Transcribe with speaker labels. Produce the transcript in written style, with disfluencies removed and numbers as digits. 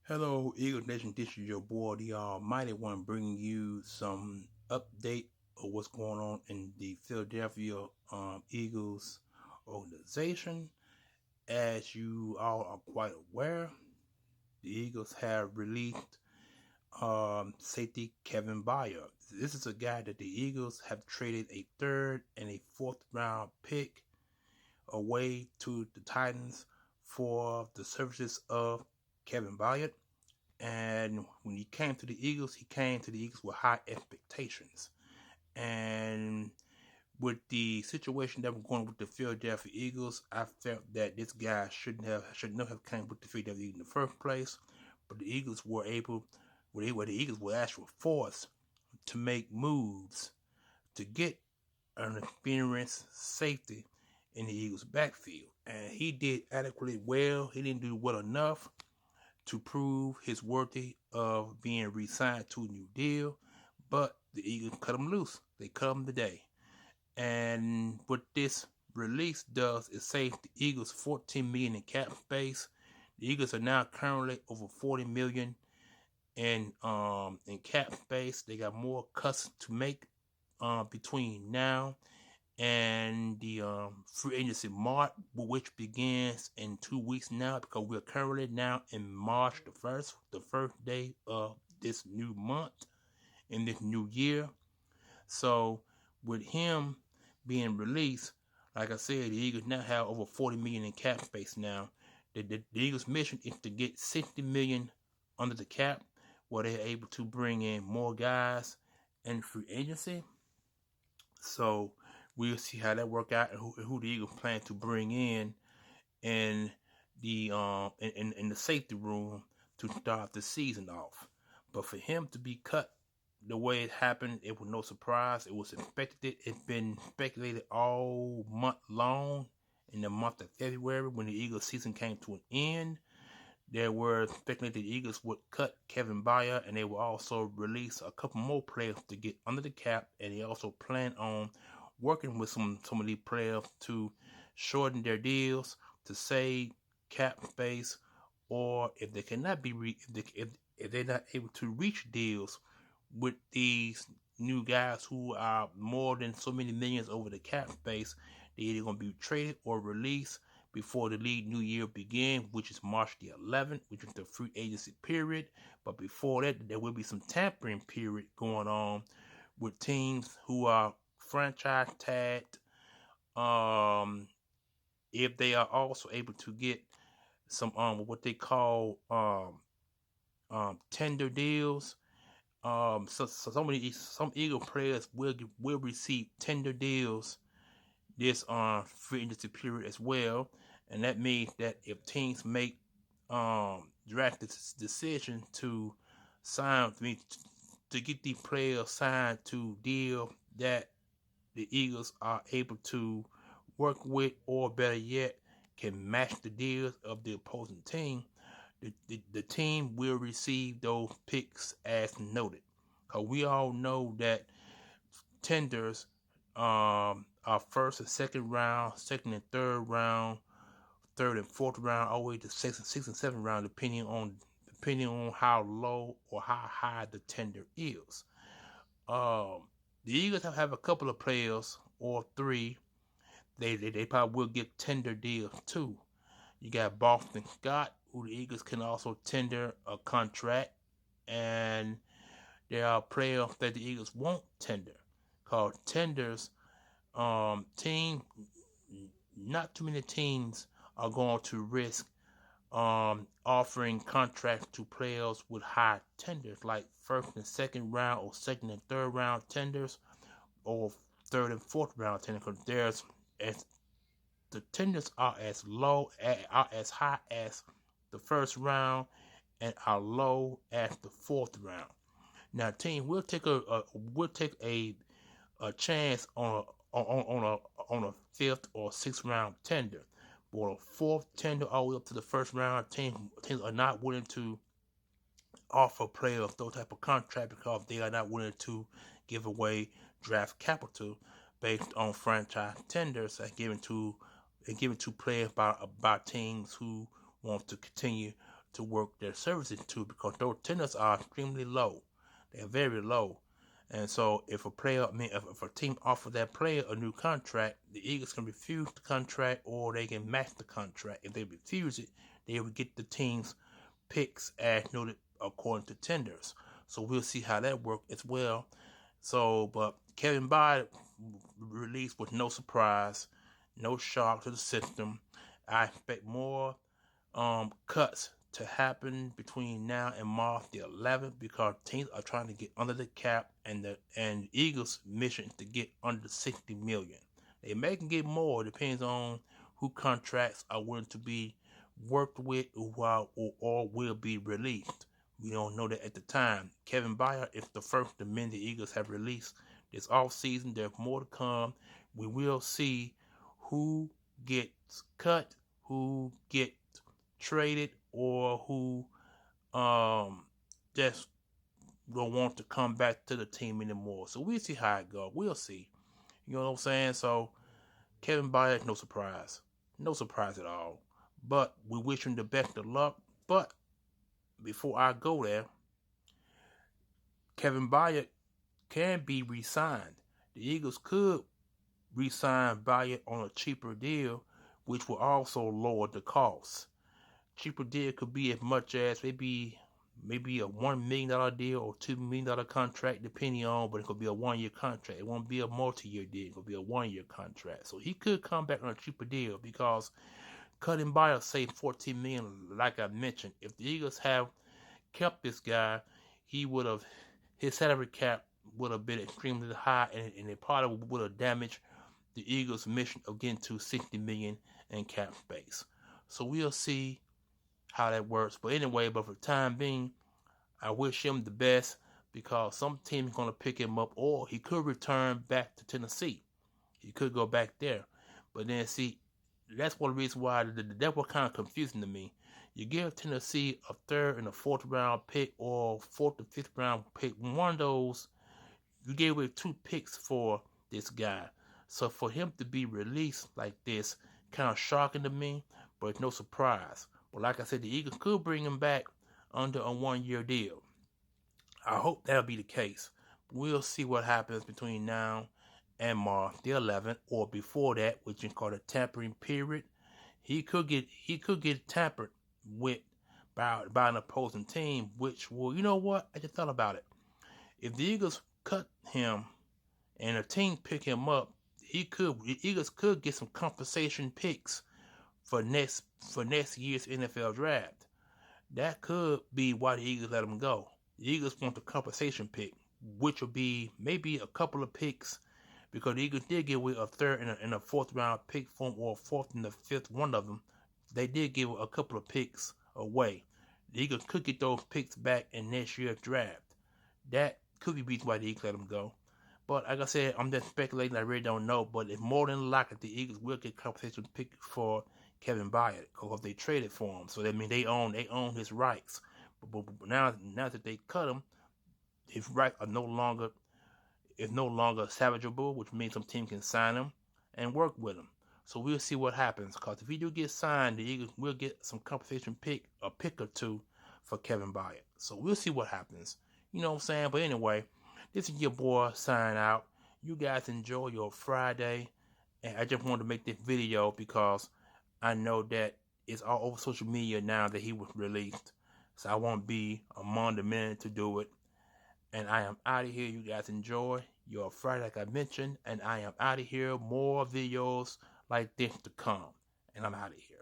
Speaker 1: Hello, Eagle Nation. This is your boy, the Almighty One, bringing you some update of what's going on in the Philadelphia Eagles organization. As you all are quite aware, the Eagles have released safety Kevin Byard. This is a guy that the Eagles have traded a third and a fourth round pick away to the Titans for the services of Kevin Byard. And when he came to the Eagles, he came to the Eagles with high expectations. And with the situation that was going on with the Philadelphia Eagles, I felt that this guy should not have come with the Philadelphia Eagles in the first place. But the Eagles were able, the Eagles were actually forced to make moves to get an experienced safety in the Eagles' backfield. And he did adequately well. He didn't do well enough to prove his worthy of being re-signed to a new deal, but the Eagles cut him loose. They cut him today. And what this release does is save the Eagles $14 million in cap space. The Eagles are now currently over $40 million in cap space. They got more cuts to make between now and the free agency mark, which begins in 2 weeks now, because we're currently now in March the first day of this new month in this new year. So with him being released, like I said, the Eagles now have over $40 million in cap space now. The Eagles' mission is to get $60 million under the cap, where they're able to bring in more guys in free agency. So we'll see how that work out and who the Eagles plan to bring in the in the safety room to start the season off. But for him to be cut the way it happened, it was no surprise. It was expected. It's been speculated all month long. In the month of February, when the Eagles season came to an end, there were speculated the Eagles would cut Kevin Byard, and they will also release a couple more players to get under the cap, and they also plan on working with some of these players to shorten their deals to save cap space, or if they cannot be if they're not able to reach deals with these new guys who are more than so many millions over the cap space, they're either going to be traded or released before the league new year begins, which is March the 11th, which is the free agency period. But before that, there will be some tampering period going on with teams who are franchise tagged. If they are also able to get some what they call tender deals. So some Eagle players will receive tender deals this free agency period as well, and that means that if teams make drastic decision to sign to get these players signed to deal that the Eagles are able to work with, or better yet, can match the deals of the opposing team, the team will receive those picks as noted. Because we all know that tenders are first and second round, second and third round, third and fourth round, all the way to sixth and seventh round, depending on how low or how high the tender is. The Eagles have a couple of players or three. They probably will get tender deals too. You got Boston Scott, who the Eagles can also tender a contract, and there are players that the Eagles won't tender. Called tenders, team, not too many teams are going to risk offering contracts to players with high tenders, like first and second round or second and third round tenders, or third and fourth round tenders, because the tenders are are as high as the first round and are low as the fourth round. Now, team will take a chance on a fifth or sixth round tender, but a fourth tender all the way up to the first round, teams are not willing to offer players those type of contract because they are not willing to give away draft capital based on franchise tenders and given to players by teams who want to continue to work their services to, because those tenders are extremely low. They're very low. And so if a team offers that player a new contract, the Eagles can refuse the contract or they can match the contract. If they refuse it, they will get the team's picks as noted according to tenders. So we'll see how that works as well. So, but Kevin Byard released with no surprise, no shock to the system. I expect more cuts to happen between now and March the 11th, because teams are trying to get under the cap, and the Eagles' mission is to get under 60 million. They may can get more, depends on who contracts are willing to be worked with or will be released. We don't know that at the time. Kevin Byard is the first of men the Eagles have released this offseason. There's more to come. We will see who gets cut, who gets traded, or who just don't want to come back to the team anymore. So we'll see how it goes. We'll see. You know what I'm saying? So Kevin Byard, no surprise. No surprise at all. But we wish him the best of luck. But before I go there, Kevin Byard can be re-signed. The Eagles could re-sign Byard on a cheaper deal, which will also lower the cost. Cheaper deal could be as much as maybe a $1 million deal or $2 million contract, depending on, but it could be a 1-year contract. It won't be a multi-year deal. It could be a 1-year contract. So he could come back on a cheaper deal, because cutting Byard saved $14 million, like I mentioned. If the Eagles have kept this guy, his salary cap would have been extremely high, and it probably would have damaged the Eagles' mission of getting to $60 million in cap space. So we'll see how that works. But anyway, for the time being, I wish him the best, because some team is going to pick him up, or he could return back to Tennessee. He could go back there. But then, see, that's one reason why that was kind of confusing to me. You give Tennessee a 3rd and a 4th round pick, or 4th and 5th round pick. One of those, you gave away 2 picks for this guy. So for him to be released like this, kind of shocking to me, but it's no surprise. But like I said, the Eagles could bring him back under a 1-year deal. I hope that'll be the case. We'll see what happens between now and March the 11th, or before that, which is called a tampering period. He could get tampered with by an opposing team, which will, you know what? I just thought about it. If the Eagles cut him and a team pick him up, the Eagles could get some compensation picks for next year's NFL draft. That could be why the Eagles let him go. The Eagles want the compensation pick, which will be maybe a couple of picks, because the Eagles did give away a 3rd and a 4th round pick from, or 4th and the 5th, one of them. They did give a couple of picks away. The Eagles could get those picks back in next year's draft. That could be reason why the Eagles let him go. But like I said, I'm just speculating. I really don't know. But it's more than likely the Eagles will get compensation pick for Kevin Byard, because they traded for him. So that means they own his rights. But now that they cut him, his rights are no longer salvageable, which means some team can sign him and work with him. So we'll see what happens, because if he do get signed, the Eagles will get some compensation pick, a pick or 2 for Kevin Byard. So we'll see what happens. You know what I'm saying? But anyway, this is your boy signing out. You guys enjoy your Friday. And I just wanted to make this video because I know that it's all over social media now that he was released. So I won't be among the men to do it. And I am out of here. You guys enjoy your Friday, like I mentioned. And I am out of here. More videos like this to come. And I'm out of here.